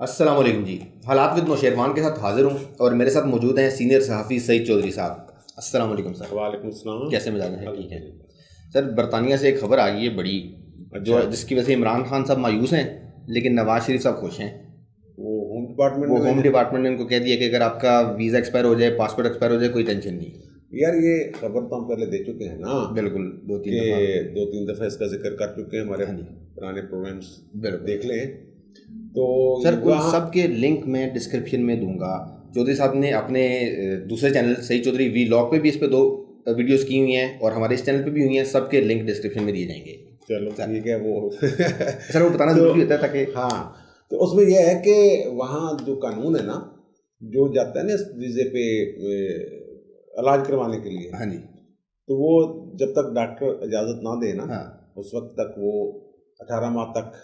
السلام علیکم جی. حالات ود نوشیروان کے ساتھ حاضر ہوں اور میرے ساتھ موجود ہیں سینئر صحافی سعید چودھری صاحب. السلام علیکم سر. وعلیکم السلام. کیسے مزاج ہیں؟ ٹھیک ہے سر. برطانیہ سے ایک خبر آئی ہے بڑی, جو جس کی وجہ سے عمران خان صاحب مایوس ہیں لیکن نواز شریف صاحب خوش ہیں. وہ ہوم ڈپارٹمنٹ نے ان کو کہہ دیا کہ اگر آپ کا ویزا ایکسپائر ہو جائے, پاسپورٹ ایکسپائر ہو جائے, کوئی ٹینشن نہیں. یار یہ خبر تو ہم پہلے دے چکے ہیں نا. بالکل, دو تین دفعہ اس کا ذکر کر چکے ہیں, ہمارے پرانے پروگرامس دیکھ لیں. تو سر ان سب کے لنک میں ڈسکرپشن میں دوں گا. چودھری صاحب نے اپنے دوسرے چینل سعید چودھری وی لاگ پہ بھی اس پہ 2 ویڈیوز کی ہوئی ہیں اور ہمارے اس چینل پہ بھی ہوئی ہیں. سب کے لنک ڈسکرپشن میں دیے جائیں گے. چلو ٹھیک ہے. وہ سر وہ بتانا ضروری ہوتا ہے تاکہ ہاں. تو اس میں یہ ہے کہ وہاں جو قانون ہے نا, جو جاتا ہے نا اس ویزے پہ علاج کروانے کے لیے, ہاں جی, تو وہ جب تک ڈاکٹر اجازت نہ دے نا, اس وقت تک وہ 18 ماہ تک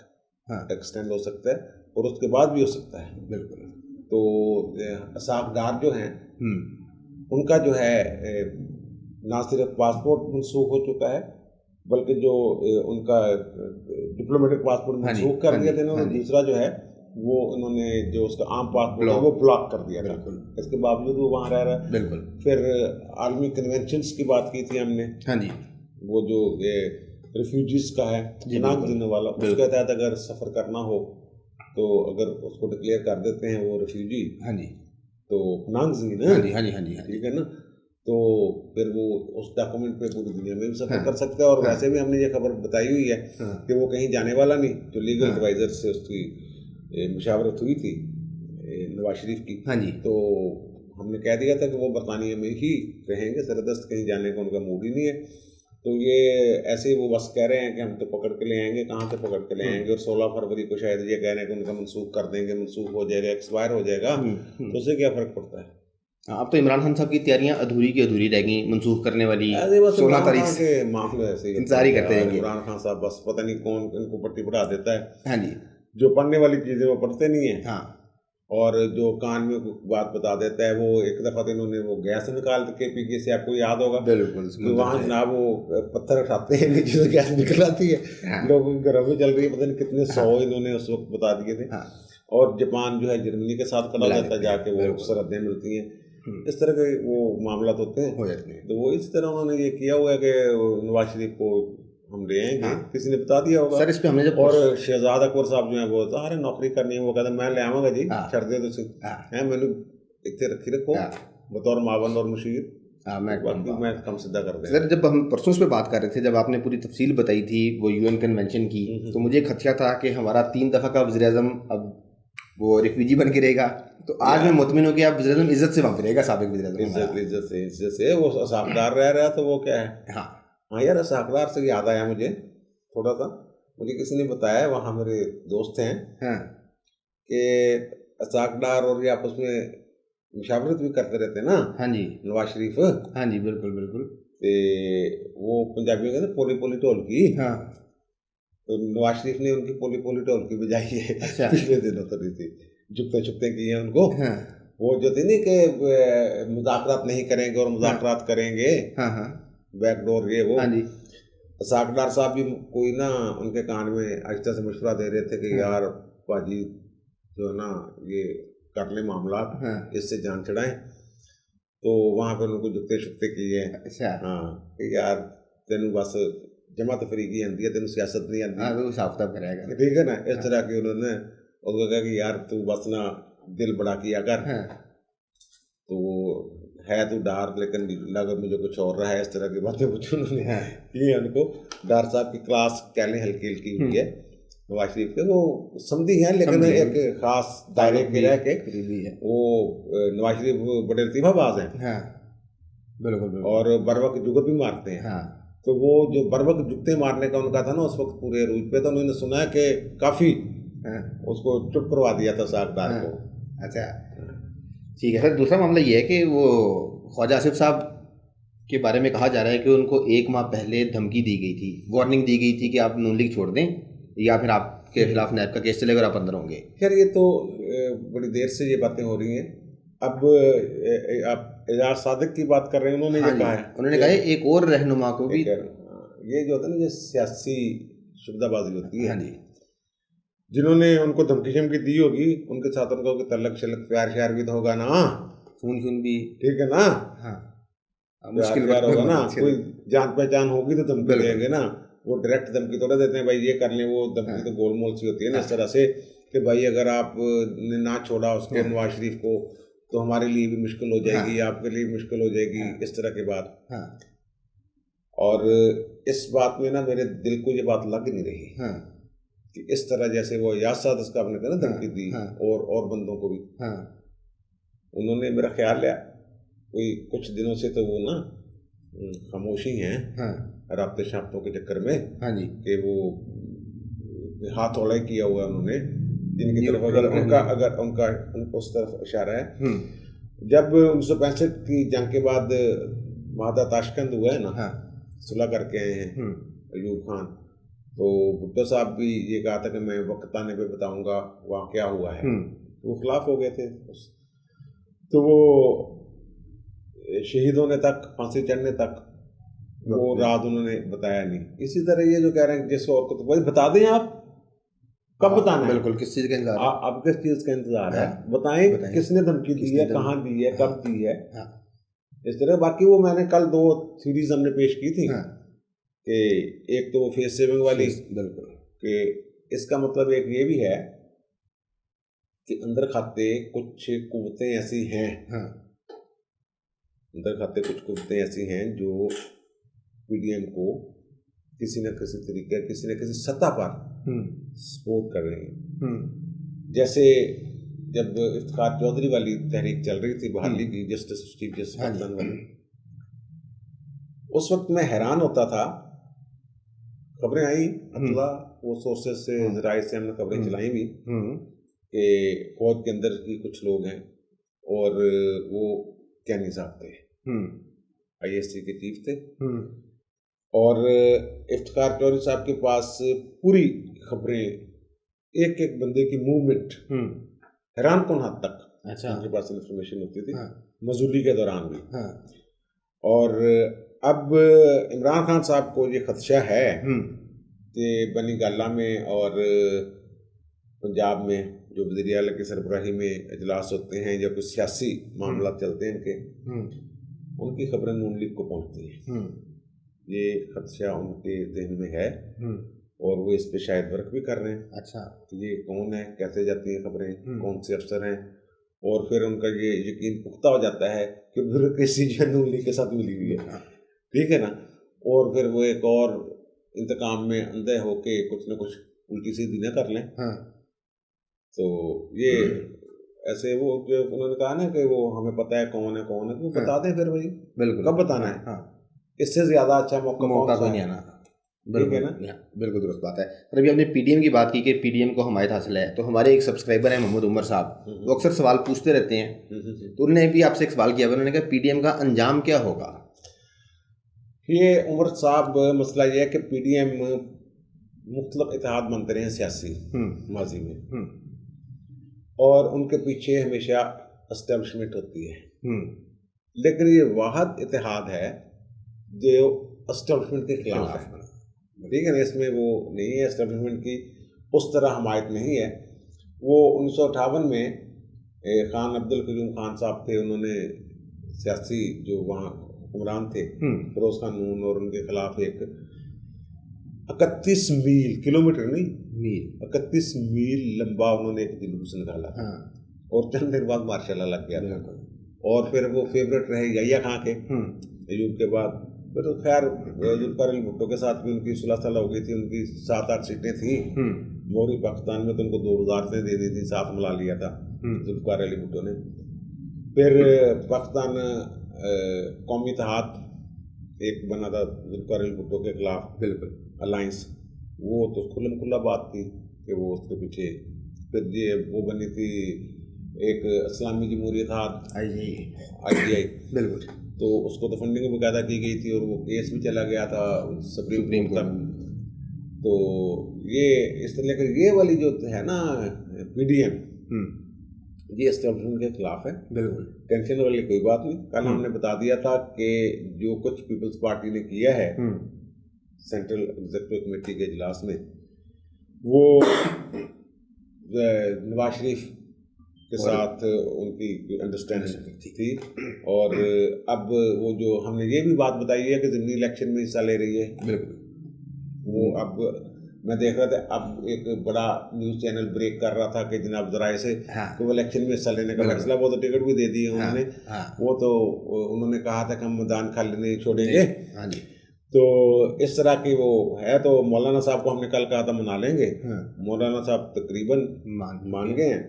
ایکسٹینڈ ہو سکتا ہے اور اس کے بعد بھی ہو سکتا ہے. بالکل. تو اسحاق جو ہیں ان کا جو ہے نہ صرف پاسپورٹ منسوخ ہو چکا ہے بلکہ جو ان کا ڈپلومیٹک پاسپورٹ منسوخ کر دیا تھا انہوں نے. دوسرا جو ہے وہ انہوں نے جو اس کا عام پاسپورٹ ہے وہ بلاک کر دیا تھا. اس کے باوجود وہ وہاں رہ رہا ہے. بالکل. پھر عالمی کنونشنس کی بات کی تھی ہم نے. ہاں جی. وہ جو ریفیوجیز کا ہے پناہ گزینوں والا, اس کے تحت اگر سفر کرنا ہو تو اگر اس کو ڈکلیئر کر دیتے ہیں وہ ریفیوجی, ہاں جی, تو پناہ گزین ہے, ٹھیک ہے نا. تو پھر وہ اس ڈاکومنٹ پہ پوری دنیا میں بھی سفر کر سکتا ہے. اور ویسے بھی ہم نے یہ خبر بتائی ہوئی ہے کہ وہ کہیں جانے والا نہیں. جو لیگل ایڈوائزر سے اس کی مشاورت ہوئی تھی نواز شریف کی, ہاں جی, تو ہم نے کہہ دیا تھا کہ وہ برطانیہ میں ہی رہیں گے. سردست کہیں جانے کا ان کا موڈ ہی نہیں ہے. تو یہ ایسے ہی وہ بس کہہ رہے ہیں کہ ہم تو پکڑ کے لے آئیں گے. کہاں سے پکڑ کے لے آئیں گے؟ اور 16 فروری کو شاید یہ کہہ رہے ہیں کہ ان کا منسوخ کر دیں گے. منسوخ ہو جائے گا, ایکسپائر ہو جائے گا, تو اس سے کیا فرق پڑتا ہے؟ اب تو عمران خان صاحب کی تیاریاں ادھوری کی ادھوری رہ گئیں منسوخ کرنے والی. 16 تاریخ کے معاملے ایسے انتظار ہی کرتے رہیں گے. عمران خان صاحب بس پتہ نہیں کون ان کو پٹی پڑھا دیتا ہے. ہاں جی, جو پڑھنے والی چیزیں وہ پڑھتے نہیں ہیں. ہاں, اور جو کان میں بات بتا دیتا ہے. وہ ایک دفعہ انہوں نے وہ گیس نکال کے پی کے سے, آپ کو یاد ہوگا, بالکل, وہاں جناب وہ پتھر اٹھاتے ہیں نیچے سے گیس نکل آتی ہے. لوگوں کی گرمی چل رہی ہے, پتہ نہیں کتنے 100 انہوں نے اس وقت بتا دیے تھے. اور جاپان جو ہے جرمنی کے ساتھ کھڑا جاتا ہے, جا کے وہ سرحدیں ملتی ہیں. اس طرح کے وہ معاملات ہوتے ہیں. تو وہ اس طرح انہوں نے یہ کیا ہوا ہے کہ نواز شریف کو ہم لے آئیں گے. کسی نے بتا دیا ہوگا سر اس پہ ہم نے جب. اور شہزاد اکبر صاحب جو ہیں وہ ارے نوکری کرنی ہے, وہ کہتے ہیں میں لے آؤں گا جی, چھڑ دے تو ہیں میں نے اتنے رکھی رکھو بطور معاون اور مشیر, میں کم سدھا کر دیں. سر جب ہم پرسوں اس پہ بات کر رہے تھے, جب آپ نے پوری تفصیل بتائی تھی وہ UN کنونشن کی, تو مجھے ایک خدشہ تھا کہ ہمارا 3 دفعہ کا وزیر اعظم اب وہ ریفیوجی بن کے رہے گا. تو آج میں مطمئن ہوں کہ آپ وزیر اعظم عزت سے وہاں پہ رہے گا. سابق وزیر اعظم عزت سے وہ اسحاقدار رہ رہا, تو وہ کیا ہے. ہاں یار, اسحاقدار سے یاد آیا مجھے تھوڑا سا. مجھے کسی نے بتایا, وہاں میرے دوست ہیں, کہ اسحاقدار اور یہ آپس میں مشاورت بھی کرتے رہتے ہیں نا. ہاں جی, نواز شریف. ہاں جی, بالکل بالکل. وہ پنجابیوں کہتے ہیں پولی پولی ڈھولکی. ہاں, تو نواز شریف نے ان کی پولی پولی ڈھولکی بجائی ہے. اچھا, پچھلے دنوں تو نہیں تھی, جھکتے چھکتے کیے ہیں ان کو. وہ جو تھی نہیں کہ مذاکرات نہیں کریں گے اور مذاکرات کریں گے, بیک ڈور یہ وہ. اسحاقدار صاحب بھی کوئی نا ان کے کان میں آہستہ سے مشورہ دے رہے تھے کہ یار باجی جو ہے نا یہ کر لیں معاملات, اس سے جان چڑھائیں. تو وہاں پہ ان کو جھکتے چھکتے کیے. ہاں, کہ یار تینوں بس جمع تفریقی آتی ہے, تینوں سیاست نہیں آتی, ٹھیک ہے نا. اس طرح کی انہوں نے ان کو کہا کہ یار تو بس نا دل بڑا کیا کر. تو ہے تو ڈار, لیکن لگا مجھے کچھ اور رہا ہے. اس طرح کی باتیں کچھ انہوں نے کی ان کو. ڈار صاحب کی کلاس کہہ لیں ہلکی ہلکی ہوئی ہے نواز شریف کے. وہ سمجھی ہیں لیکن ایک خاص دائرے کے رہ کے. وہ نواز شریف بڑے لطیفہ باز ہیں, اور بر وقت جگت بھی مارتے ہیں. تو وہ جو بر وقت جگتے مارنے کا ان کا تھا نا اس وقت پورے عروج پہ, تو انہوں نے سنا کہ کافی اس کو چپ کروا دیا تھا اسحاقدار کو. اچھا ٹھیک ہے سر. دوسرا معاملہ یہ ہے کہ وہ خواجہ آصف صاحب کے بارے میں کہا جا رہا ہے کہ ان کو 1 ماہ پہلے دھمکی دی گئی تھی, وارننگ دی گئی تھی کہ آپ نون لیگ چھوڑ دیں یا پھر آپ کے خلاف نیب کا کیس چلے گا اور آپ اندر ہوں گے. خیر یہ تو بڑی دیر سے یہ باتیں ہو رہی ہیں. اب آپ اعجاز صادق کی بات کر رہے ہیں, انہوں نے یہ کہا ہے, انہوں نے کہا ہے ایک اور رہنما کو بھی. یہ جو ہوتا ہے نا یہ سیاسی شبدہ بازی ہوتی ہے. جنہوں نے ان کو دھمکی شمکی دی ہوگی ان کے ساتھ ان کا کوئی تعلق شلق پیار شیار بھی تو ہوگا نا, فون بھی, ٹھیک ہے نا, ہاں مشکل پیار ہوگا نا, کوئی جان پہچان ہوگی تو دھمکی دیں گے نا. وہ ڈائریکٹ دھمکی تھوڑا دیتے ہیں بھائی یہ کر لیں, وہ دھمکی تو گول مول سی ہوتی ہے نا اس طرح سے کہ بھائی اگر آپ نے نہ چھوڑا اس کے نواز شریف کو تو ہمارے لیے بھی مشکل ہو جائے گی, آپ کے لیے بھی مشکل ہو جائے گی, اس طرح کی بات. اور اس بات میں نا میرے دل کو یہ بات لگ نہیں رہی کہ اس طرح جیسے وہ یاسر اس کا آپ نے کہا نا دھمکی دی اور بندوں کو بھی, انہوں نے میرا خیال ہے کوئی کچھ دنوں سے تو وہ نا خاموشی ہیں رابطے شابطوں کے چکر میں کہ وہ ہاتھ اوڑا کیا ہوا انہوں نے, جن کی طرف اگر ان کا اس طرف اشارہ ہے. جب 1965 کی جنگ کے بعد معاہدہ تاشکند ہوا ہے نا, صلح کر کے آئے ہیں ایوب خان, تو بھٹو صاحب بھی یہ کہا تھا کہ میں وقت آنے پہ بتاؤں گا وہاں کیا ہوا ہے, وہ خلاف ہو گئے تھے. تو وہ شہید ہونے تک, پھانسی چڑھنے تک وہ رات انہوں نے بتایا نہیں. اسی طرح یہ جو کہہ رہے ہیں جس اور کو تو بھائی بتا دیں آپ کب بتانا ہے, بالکل کس چیز کا انتظار ہے, اب کس چیز کا انتظار ہے, بتائیں کس نے دھمکی دی ہے, کہاں دی ہے, کب دی ہے, اس طرح. باقی وہ میں نے کل 2 سیریز ہم نے پیش کی تھی کہ ایک تو وہ فیس سیونگ والی, بالکل, کہ اس کا مطلب ایک یہ بھی ہے کہ اندر کھاتے کچھ قوتیں ایسی ہیں, اندر کھاتے کچھ قوتیں ایسی ہیں جو پی ڈی ایم کو کسی نہ کسی طریقے کسی نہ کسی سطح پر سپورٹ کر رہی ہیں. جیسے جب افتخار چودھری والی تحریک چل رہی تھی بحالی کی, جسٹس چیف جسٹس پاکستان والی, اس وقت میں حیران ہوتا تھا, خبریں آئیں اللہ وہ سورسز سے ذرائع سے ہم نے خبریں چلائیں بھی کہ فوج کے اندر ہی کچھ لوگ ہیں اور وہ کینی صاحب تھے, آئی ایس سی کے چیف تھے, اور افتخار چودھری صاحب کے پاس پوری خبریں ایک ایک بندے کی موومنٹ حیران کن حد تک ان کے پاس انفارمیشن ہوتی تھی, مزولی کے دوران بھی. اور اب عمران خان صاحب کو یہ خدشہ ہے کہ بنی گالہ میں اور پنجاب میں جو وزیر اعلیٰ کی سربراہی میں اجلاس ہوتے ہیں یا کوئی سیاسی معاملات چلتے ہیں ان کے, ان کی خبریں نون لیگ کو پہنچتی ہیں. یہ خدشہ ان کے ذہن میں ہے اور وہ اس پہ شاید ورک بھی کر رہے ہیں. اچھا, یہ کون ہے, کیسے جاتی ہیں خبریں, کون سے افسر ہیں, اور پھر ان کا یہ یقین پختہ ہو جاتا ہے کہ بیوروکریسی جو نون لیگ کے ساتھ ملی ہوئی ہے, ٹھیک ہے نا, اور پھر وہ ایک اور انتقام میں اندھے ہو کے کچھ نہ کچھ الٹی سیدھی نہ کر لیں. تو یہ ایسے وہ جو انہوں نے کہا نا کہ وہ ہمیں پتہ ہے کون ہے کون ہے, تو بتا دیں پھر بھائی, بالکل کب بتانا ہے, اس سے زیادہ اچھا موقع کوئی نہیں آنا. بالکل درست بات ہے. سر ابھی آپ نے پی ڈی ایم کی بات کی کہ پی ڈی ایم کو حمایت حاصل ہے, تو ہمارے ایک سبسکرائبر ہیں محمد عمر صاحب, وہ اکثر سوال پوچھتے رہتے ہیں, تو انہوں نے بھی آپ سے ایک سوال کیا, انہوں نے کہا پی ڈی ایم کا انجام کیا ہوگا. یہ عمر صاحب مسئلہ یہ ہے کہ پی ڈی ایم مختلف اتحاد بنتے رہے ہیں سیاسی ماضی میں, اور ان کے پیچھے ہمیشہ اسٹیبلشمنٹ ہوتی ہے, لیکن یہ واحد اتحاد ہے جو اسٹیبلشمنٹ کے خلاف ہے, ٹھیک ہے نا, اس میں وہ نہیں ہے اسٹیبلشمنٹ کی اس طرح حمایت نہیں ہے. وہ 1958 میں خان عبدالقیوم خان صاحب تھے, انہوں نے سیاسی جو وہاں حکمران تھے فیروز خان نون, اور ان کے خلاف ایک 31 میل, کلومیٹر نہیں میل, 31 میل لمبا انہوں نے ایک جلوس نکالا, اور چند دن بعد مارشاء اللہ لگ گیا تھا. اور پھر وہ فیوریٹ رہے یحییٰ خان کے ایوب کے بعد. پھر تو خیر ذوالفقار علی بھٹو کے ساتھ بھی ان کی صلح ہو گئی تھی, ان کی 7-8 سیٹیں تھیں موری پاکستان میں, تو ان کو 2 وزارتیں دے دی تھیں, ساتھ ملا لیا تھا ذوالفقار علی بھٹو نے. پھر پاکستان قومی اتحاد ایک بنا تھا ذوالفقار علی بھٹو کے خلاف, بالکل الائنس, وہ تو کھلم کھلا بات تھی کہ وہ اس کے پیچھے. پھر یہ وہ بنی تھی ایک اسلامی جمہوریت اتحاد, IGI, بالکل, تو اس کو تو فنڈنگ بھی باقاعدہ کی گئی تھی, اور وہ کیس بھی چلا گیا تھا سپریم کورٹ تک. تو یہ اس طرح, لیکن یہ والی جو ہے نا پی ڈی ایم, یہ اسٹیبلشمنٹ کے خلاف ہے, بالکل ٹینشن والی کوئی بات نہیں. کل ہم نے بتا دیا تھا کہ جو کچھ پیپلز پارٹی نے کیا ہے سینٹرل ایگزیکٹو کمیٹی کے اجلاس میں, وہ نواز شریف کے ساتھ ان کی انڈرسٹینڈنگ تھی. اور اب وہ جو ہم نے یہ بھی بات بتائی ہے کہ ضمنی الیکشن میں حصہ لے رہی ہے. بالکل. وہ اب میں دیکھ رہا تھا اب ایک بڑا نیوز چینل بریک کر رہا تھا کہ جناب ذرائع سے کہ وہ الیکشن میں حصہ لینے کا فیصلہ, وہ تو ٹکٹ بھی دے دیے انہوں نے. وہ تو انہوں نے کہا تھا کہ ہم میدان خالی نہیں چھوڑیں گے. تو اس طرح کی وہ ہے. تو مولانا صاحب کو ہم نے کل کہا تھا منا لیں گے, مولانا صاحب تقریباً مان گئے ہیں.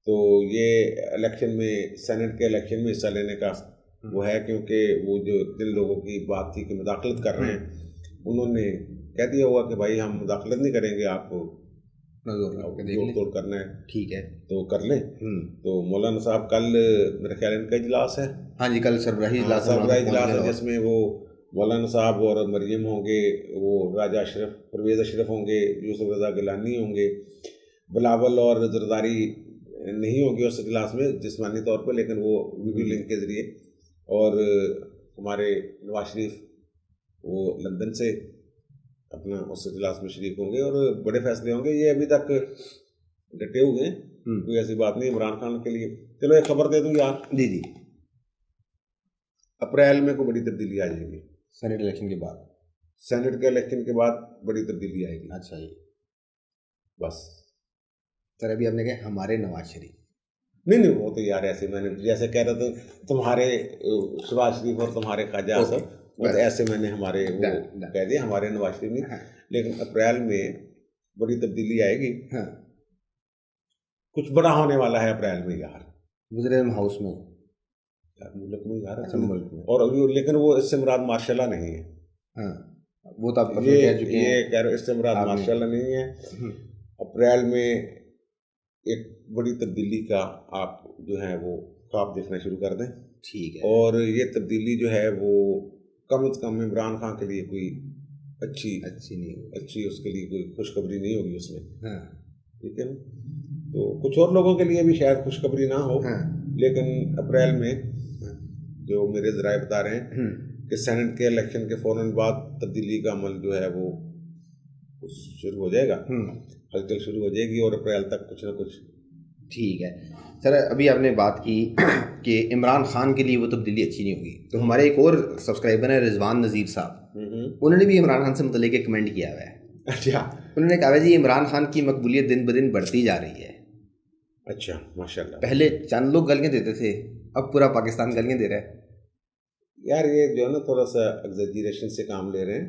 تو یہ الیکشن میں سینٹ کے الیکشن میں حصہ لینے کا وہ ہے, کیونکہ وہ جو جن لوگوں کی بات تھی کہ مداخلت کر رہے ہیں انہوں نے کہہ دیا ہوا کہ بھائی ہم مداخلت نہیں کریں گے, آپ کو جوڑ توڑ کرنا ہے ٹھیک ہے تو کر لیں. تو مولانا صاحب کل میرا خیال ان کا اجلاس ہے. ہاں جی, کل سربراہی اجلاس ہے جس میں وہ مولانا صاحب اور مریم ہوں گے, وہ راجہ اشرف پرویز اشرف ہوں گے, یوسف رضا گیلانی ہوں گے, بلاول اور زرداری نہیں ہوں گے اس اجلاس میں جسمانی طور پہ, لیکن وہ ویڈیو لنک کے ذریعے. اور ہمارے نواز شریف وہ لندن سے اپنا اس اجلاس میں شریک ہوں گے اور بڑے فیصلے ہوں گے. یہ ابھی تک ڈٹے ہوئے ہیں, کوئی ایسی بات نہیں عمران خان کے لیے. چلو ایک خبر دے دوں یار. جی جی, اپریل میں کوئی بڑی تبدیلی آ جائے گی سینٹ الیکشن کے بعد. سینٹ کے الیکشن کے بعد بڑی تبدیلی آئے گی. اچھا جی, بس سر ابھی آپ نے کہا ہمارے نواز شریف, نہیں وہ تو یار ایسے میں نے جیسے کہہ رہا تھا تمہارے شہباز شریف اور تمہارے خواجہ اعظم, وہ تو ایسے میں نے ہمارے وہ کہہ دیا ہمارے نواز شریف نہیں. لیکن اپریل میں بڑی تبدیلی آئے گی. کچھ بڑا ہونے والا ہے اپریل میں یار, وزیر اعظم ہاؤس میں ملک میں یار, اور لیکن وہ اس سے مراد ماشاء اللہ نہیں ہے. وہ تو یہ کہہ رہے اس سے مراد ماشاء اللہ نہیں ہے. اپریل میں ایک بڑی تبدیلی کا آپ جو ہے وہ خواب دیکھنا شروع کر دیں. ٹھیک ہے. اور یہ تبدیلی جو ہے وہ کم از کم عمران خان کے لیے کوئی اچھی اس کے لیے کوئی خوشخبری نہیں ہوگی اس میں. ٹھیک ہے نا. تو کچھ اور لوگوں کے لیے بھی شاید خوشخبری نہ ہو, لیکن اپریل میں جو میرے ذرائع بتا رہے ہیں کہ سینٹ کے الیکشن کے فوراً بعد تبدیلی کا عمل جو ہے وہ شروع ہو جائے گا, ہلچل شروع ہو جائے گی, اور اپریل تک کچھ نہ کچھ. ٹھیک ہے سر, ابھی آپ نے بات کی کہ عمران خان کے لیے وہ تبدیلی اچھی نہیں ہوگی, تو ہمارے ایک اور سبسکرائبر ہیں رضوان نذیر صاحب, انہوں نے بھی عمران خان سے متعلق ایک کمنٹ کیا ہوا ہے. اچھا, انہوں نے کہا جی عمران خان کی مقبولیت دن بدن بڑھتی جا رہی ہے. اچھا ماشاء اللہ. پہلے چند لوگ گالیاں دیتے تھے, اب پورا پاکستان گالیاں دے رہا ہے. یار یہ جو ہے نا تھوڑا سا ایگزیجریشن سے کام لے رہے ہیں.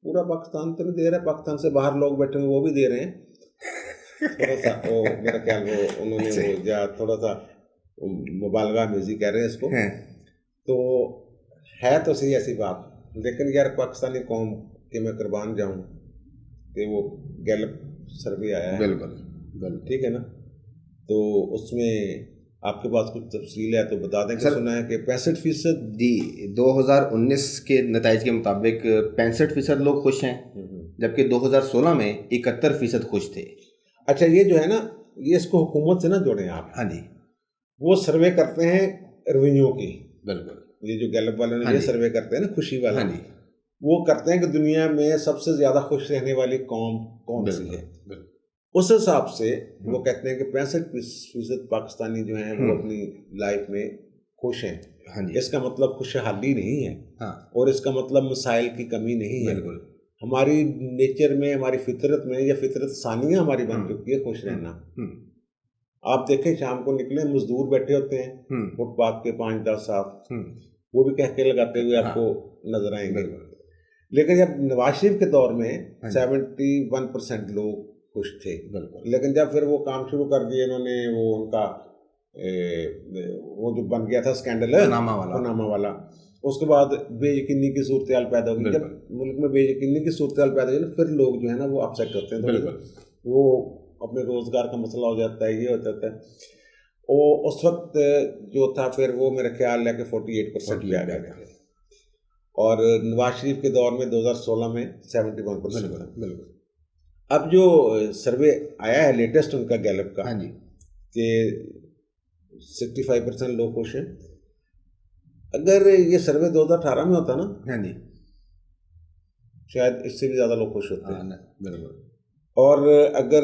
پورا پاکستان تو نہیں دے رہا, پاکستان سے باہر لوگ بیٹھے ہوئے وہ بھی دے رہے ہیں. تھوڑا سا وہ میرا خیال وہ انہوں نے وہ یا تھوڑا سا مبالغہ میزی کہہ رہے ہیں اس کو. تو ہے تو صحیح ایسی بات, لیکن یار پاکستانی قوم کے میں قربان جاؤں کہ وہ گیلپ سروے آیا ہے. بالکل ٹھیک ہے نا. تو اس میں آپ کے پاس کچھ تفصیل ہے تو بتا دیں. کہ سنا ہے کہ 65% جی 2019 کے نتائج کے مطابق 65% لوگ خوش ہیں, جبکہ 2016 میں 71% خوش تھے. اچھا, یہ جو ہے نا یہ اس کو حکومت سے نہ جوڑیں آپ. ہاں جی, وہ سروے کرتے ہیں رویوں کی. بالکل, یہ جو گیلپ والے نے یہ سروے کرتے ہیں نا خوشی والا, ہاں جی, وہ کرتے ہیں کہ دنیا میں سب سے زیادہ خوش رہنے والی قوم کون سی ہے. اس حساب سے وہ کہتے ہیں کہ 65% پاکستانی جو ہیں وہ اپنی لائف میں خوش ہیں. اس کا مطلب خوشحالی نہیں ہے, اور اس کا مطلب مسائل کی کمی نہیں ہے. ہماری نیچر میں, ہماری فطرت میں, یا فطرت ثانیہ ہماری بن چکی ہے خوش رہنا. آپ دیکھیں شام کو نکلیں مزدور بیٹھے ہوتے ہیں فٹ پاتھ کے 5-10 ساتھ, وہ بھی کہہ کے لگاتے ہوئے آپ کو نظر آئیں گے. لیکن جب نواز شریف کے دور میں 71% لوگ خوش تھے. لیکن جب پھر وہ کام شروع کر دیے انہوں نے, وہ ان کا وہ جو بن گیا تھا اسکینڈل پاناما والا, اس کے بعد بے یقینی کی صورتحال پیدا ہوگی. جب ملک میں بے یقینی کی صورتحال پیدا ہوئی نا, پھر لوگ جو ہے نا وہ اپسیٹ ہوتے ہیں, وہ اپنے روزگار کا مسئلہ ہو جاتا ہے, یہ ہو جاتا ہے. اور اس وقت جو تھا پھر وہ میرا خیال ہے کہ 48% پہ آ گیا تھا. اور نواز شریف کے دور میں 2016 میں 71%. اب جو سروے آیا ہے لیٹسٹ ان کا گیلپ کا, کہ 65% لوگ خوش ہیں. اگر یہ سروے 2018 میں ہوتا نا, شاید اس سے بھی زیادہ لوگ خوش ہوتے ہیں. اور اگر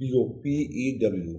PEW,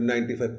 95,